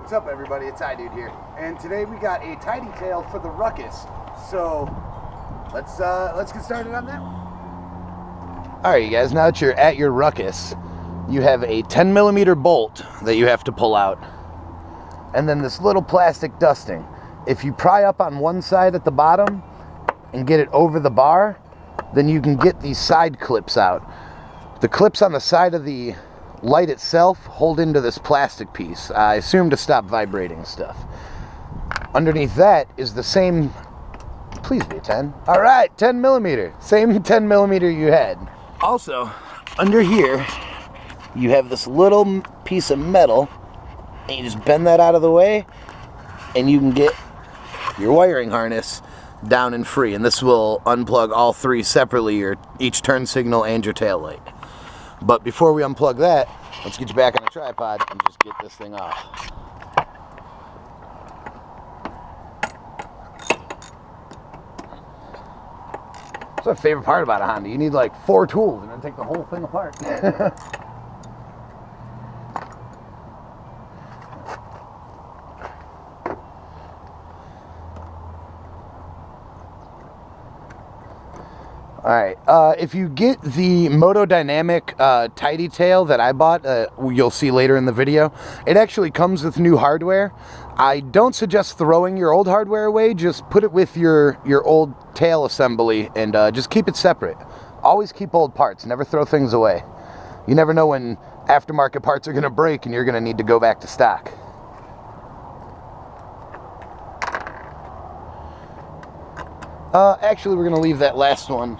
What's up, everybody? It's iDude here, and today we got a tidy tail for the Ruckus. So let's get started on that one. All right, you guys. Now that you're at your Ruckus, you have a 10mm bolt that you have to pull out, and then this little plastic dusting. If you pry up on one side at the bottom and get it over the bar, then you can get these side clips out. The clips on the side of the light itself hold into this plastic piece, I assume to stop vibrating stuff. Underneath that is the same, please be a 10. All right, 10mm, same 10mm you had. Also, under here, you have this little piece of metal, and you just bend that out of the way, and you can get your wiring harness down and free. And this will unplug all three separately, each turn signal and your tail light. But before we unplug that, let's get you back on the tripod and just get this thing off. That's my favorite part about a Honda. You need like 4 tools and then take the whole thing apart. Alright, if you get the Moto Dynamic tidy tail that I bought, you'll see later in the video, it actually comes with new hardware. I don't suggest throwing your old hardware away, just put it with your old tail assembly and just keep it separate. Always keep old parts, never throw things away. You never know when aftermarket parts are going to break and you're going to need to go back to stock. Actually, we're going to leave that last one.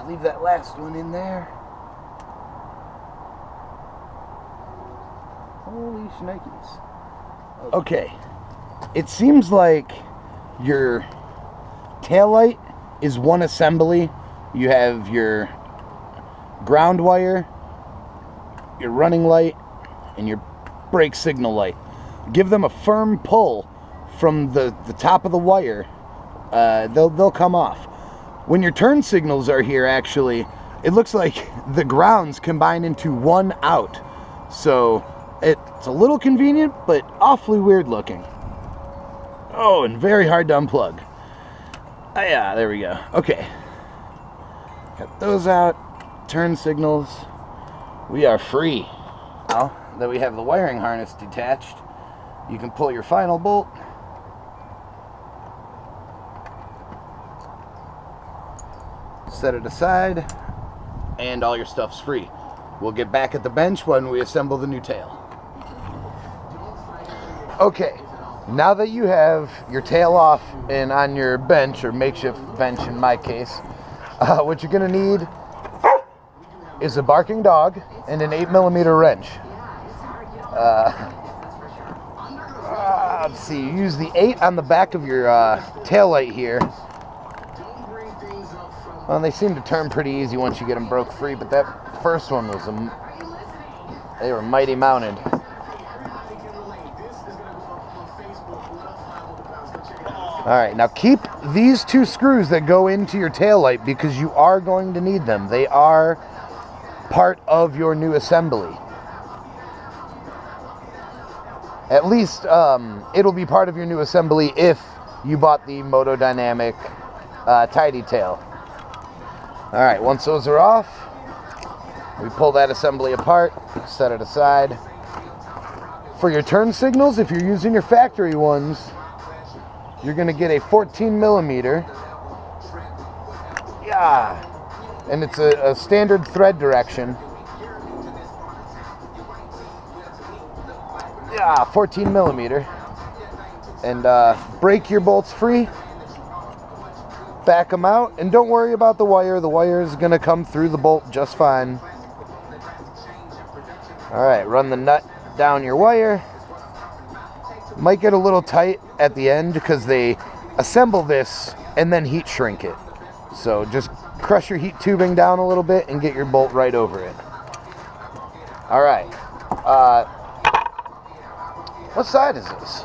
Leave that last one in there. Holy shnikes. Okay. It seems like your taillight is one assembly. You have your ground wire, your running light, and your brake signal light. Give them a firm pull from the top of the wire. They'll come off. When your turn signals are here, actually, it looks like the grounds combine into one out. So it's a little convenient, but awfully weird looking. Oh, and very hard to unplug. Oh, yeah, there we go. Okay. Got those out. Turn signals. We are free. Now that we have the wiring harness detached, you can pull your final bolt. Set it aside, and all your stuff's free. We'll get back at the bench when we assemble the new tail. Okay, now that you have your tail off and on your bench, or makeshift bench in my case, what you're gonna need is a barking dog and an 8mm wrench. Let's see, you use the 8 on the back of your tail light here. Well, they seem to turn pretty easy once you get them broke free, but that first one was they were mighty mounted. Alright, now keep these 2 screws that go into your tail light because you are going to need them. They are part of your new assembly. At least it'll be part of your new assembly if you bought the Moto Dynamic tidy tail. Alright, once those are off, we pull that assembly apart, set it aside. For your turn signals, if you're using your factory ones, you're going to get a 14mm. Yeah, and it's a standard thread direction. Yeah, 14mm. And break your bolts free. Back them out, and don't worry about the wire. The wire is going to come through the bolt just fine. Alright, run the nut down your wire. Might get a little tight at the end because they assemble this and then heat shrink it. So just crush your heat tubing down a little bit and get your bolt right over it. Alright. What side is this?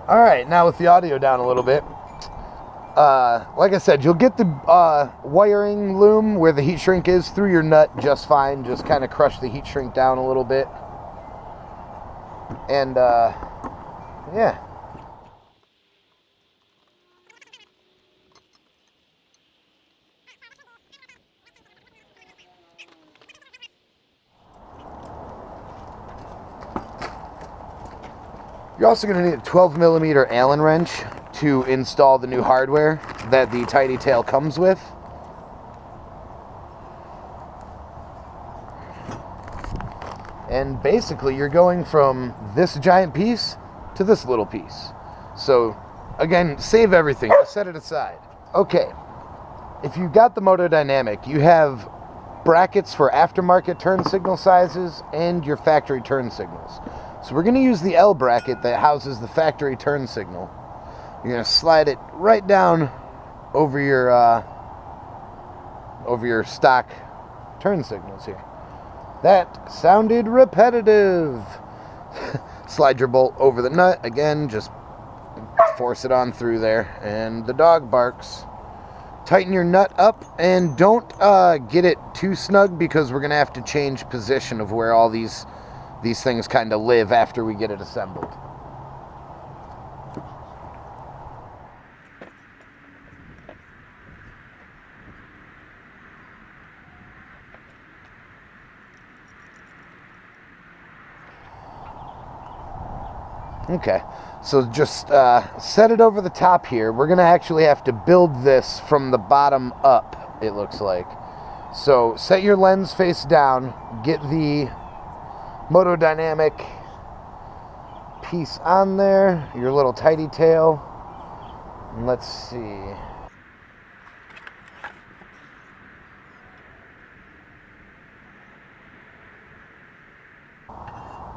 Alright, now with the audio down a little bit, Like I said, you'll get the wiring loom where the heat shrink is through your nut just fine. Just kind of crush the heat shrink down a little bit. And, yeah. You're also going to need a 12mm Allen wrench to install the new hardware that the Tidy Tail comes with. And basically you're going from this giant piece to this little piece. So again, save everything, set it aside. Okay, if you got the Moto Dynamic, you have brackets for aftermarket turn signal sizes and your factory turn signals. So we're going to use the L bracket that houses the factory turn signal. You're going to slide it right down over your stock turn signals here. That sounded repetitive. Slide your bolt over the nut. Again, just force it on through there. And the dog barks. Tighten your nut up and don't get it too snug because we're going to have to change position of where all these things kind of live after we get it assembled. Okay, so just set it over the top here. We're going to actually have to build this from the bottom up, it looks like. So set your lens face down, get the Moto Dynamic piece on there, your little Tidy Tail, and let's see.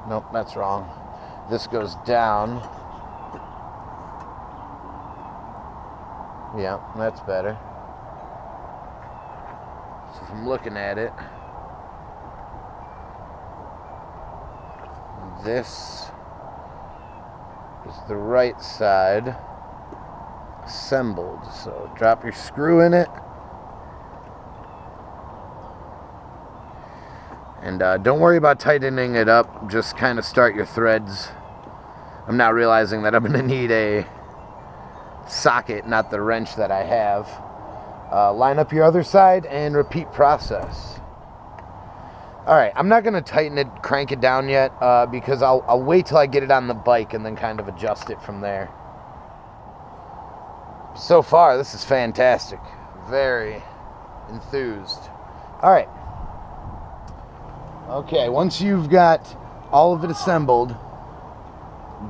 Nope, that's wrong. This goes down. Yeah, that's better. So from looking at it, this is the right side assembled. So drop your screw in it. And don't worry about tightening it up. Just kind of start your threads. I'm now realizing that I'm going to need a socket, not the wrench that I have. Line up your other side and repeat process. Alright, I'm not going to tighten it, crank it down yet, because I'll wait till I get it on the bike and then kind of adjust it from there. So far, this is fantastic. Very enthused. Alright. Okay, once you've got all of it assembled,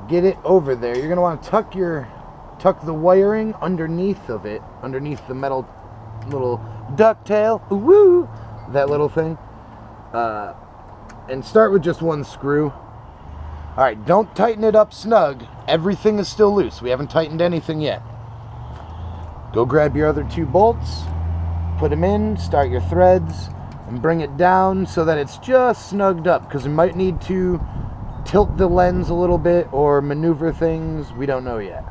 get it over there. You're going to want to tuck the wiring underneath of it, underneath the metal little ducktail, woo, that little thing, and start with just one screw. Alright, don't tighten it up snug. Everything is still loose. We haven't tightened anything yet. Go grab your other two bolts, put them in, start your threads, and bring it down so that it's just snugged up, because we might need to tilt the lens a little bit or maneuver things. We don't know yet.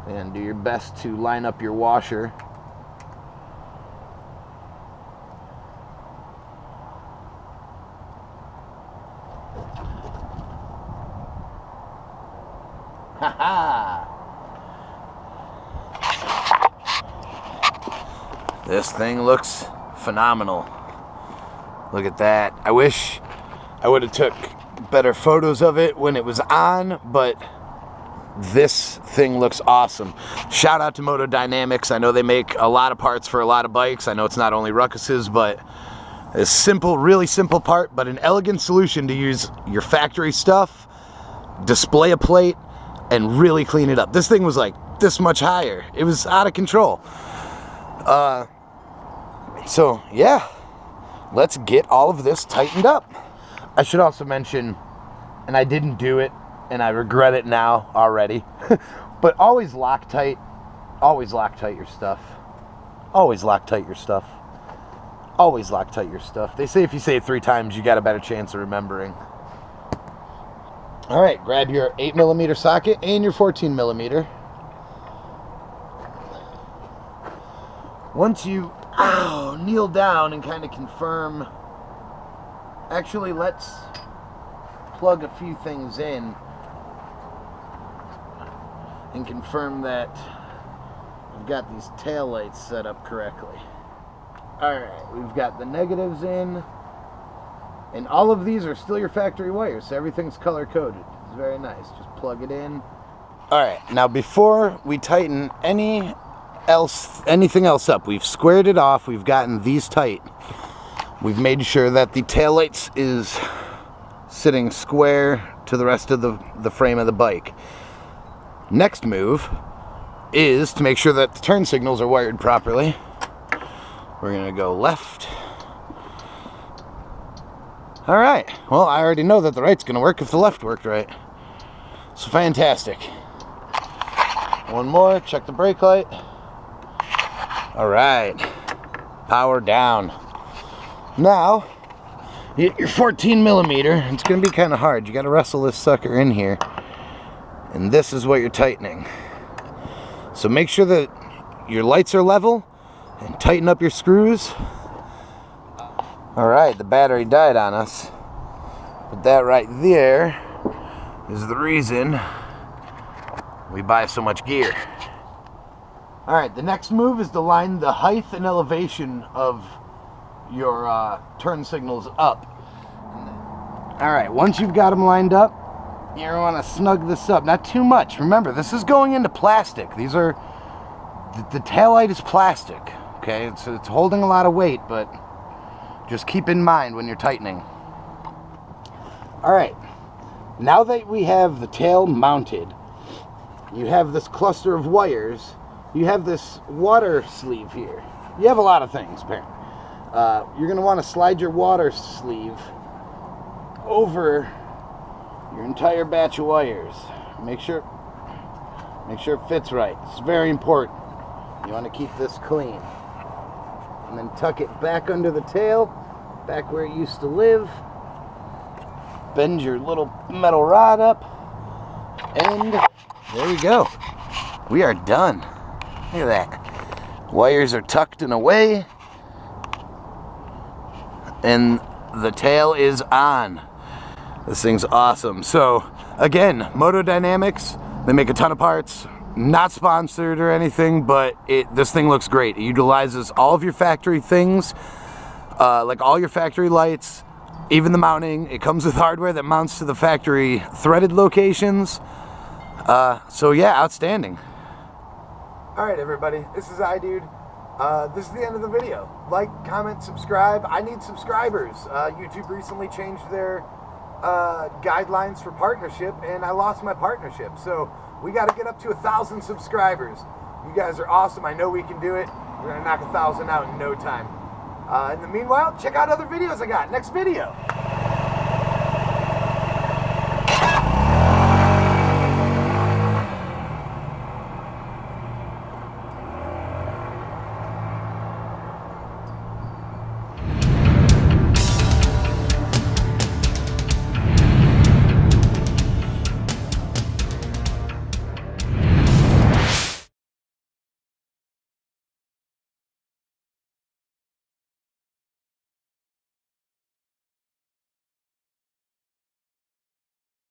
And do your best to line up your washer. Ha-ha! This thing looks phenomenal. Look at that. I wish I would have took better photos of it when it was on, but this thing looks awesome. Shout out to Moto Dynamics. I know they make a lot of parts for a lot of bikes. I know it's not only Ruckus's, but a simple, really simple part, but an elegant solution to use your factory stuff, display a plate, and really clean it up. This thing was like this much higher. It was out of control. So yeah, let's get all of this tightened up. I should also mention, and I didn't do it, and I regret it now already, but always Loctite your stuff. Always Loctite your stuff. Always Loctite your stuff. They say if you say it 3 times, you got a better chance of remembering. Alright, grab your 8mm socket and your 14mm. once you kneel down and kind of confirm, actually let's plug a few things in and confirm that we've got these tail lights set up correctly. Alright, we've got the negatives in, and all of these are still your factory wires, so everything's color coded. It's very nice. Just plug it in. Alright, now before we tighten anything else up, we've squared it off, we've gotten these tight. We've made sure that the taillights is sitting square to the rest of the frame of the bike. Next move is to make sure that the turn signals are wired properly. We're going to go left. Alright, well, I already know that the right's going to work if the left worked right. So fantastic. One more, check the brake light. Alright, power down. Now, you get your 14 millimeter. It's going to be kind of hard. You got to wrestle this sucker in here. And this is what you're tightening. So make sure that your lights are level and tighten up your screws. Alright, the battery died on us. But that right there is the reason we buy so much gear. Alright, the next move is to line the height and elevation of your turn signals up. Alright, once you've got them lined up, you want to snug this up. Not too much. Remember, this is going into plastic. These are... the taillight is plastic. Okay, it's holding a lot of weight, but just keep in mind when you're tightening. Alright, now that we have the tail mounted, you have this cluster of wires, you have this water sleeve here. You have a lot of things, apparently. You're going to want to slide your water sleeve over your entire batch of wires. Make sure it fits right. It's very important. You want to keep this clean. And then tuck it back under the tail, back where it used to live. Bend your little metal rod up, and there you go. We are done. Look at that. Wires are tucked and away, and the tail is on. This thing's awesome. So again, Moto Dynamics, they make a ton of parts. Not sponsored or anything, but this thing looks great. It utilizes all of your factory things, like all your factory lights, even the mounting. It comes with hardware that mounts to the factory threaded locations. So yeah, outstanding. Alright everybody, this is iDude. This is the end of the video. Like, comment, subscribe. I need subscribers. YouTube recently changed their guidelines for partnership, and I lost my partnership. So we got to get up to 1,000 subscribers. You guys are awesome. I know we can do it. We're going to knock 1,000 out in no time. In the meanwhile, check out other videos I got. Next video.